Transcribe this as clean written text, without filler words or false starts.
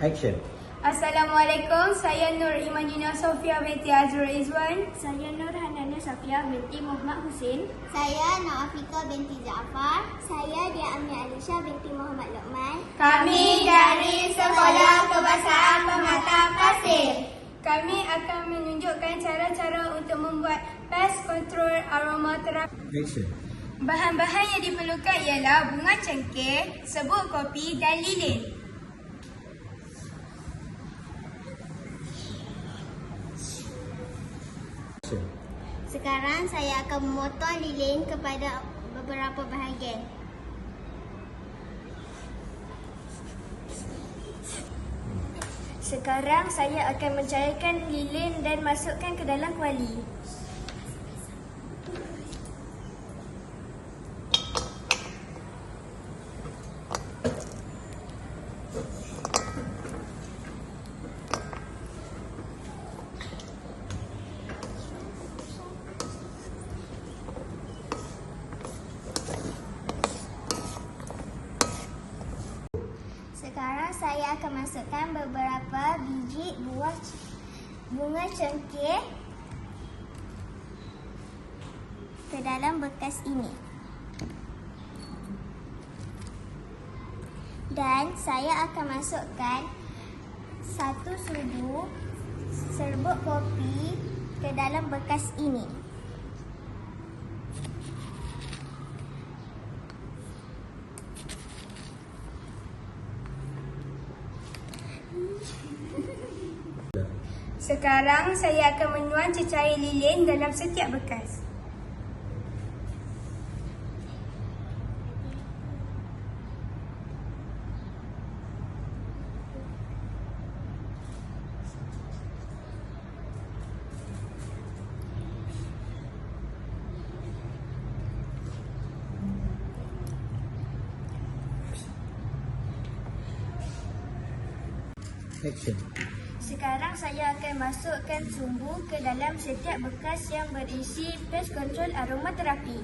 Action. Assalamualaikum, saya Nur Imanina Sofia binti Azrul Izwan. Saya Nur Hanana Safia binti Muhammad Husin. Saya Naafika binti Jaafar. Saya Dia Ami Alisha binti Muhammad Luqman. Kami dari Sekolah Kebahasaan Permata Pasir. Kami akan menunjukkan cara-cara untuk membuat pest control aromaterapi. Action. Bahan-bahan yang diperlukan ialah bunga cengkeh, serbuk kopi dan lilin. Action. Sekarang saya akan memotong lilin kepada beberapa bahagian. Sekarang saya akan mencairkan lilin dan masukkan ke dalam kuali. Sekarang saya akan masukkan beberapa biji bunga cengkeh ke dalam bekas ini. Dan saya akan masukkan 1 sudu serbuk kopi ke dalam bekas ini. Sekarang saya akan menuang cecair lilin dalam setiap bekas. Action. Sekarang saya akan masukkan sumbu ke dalam setiap bekas yang berisi pest control aromaterapi.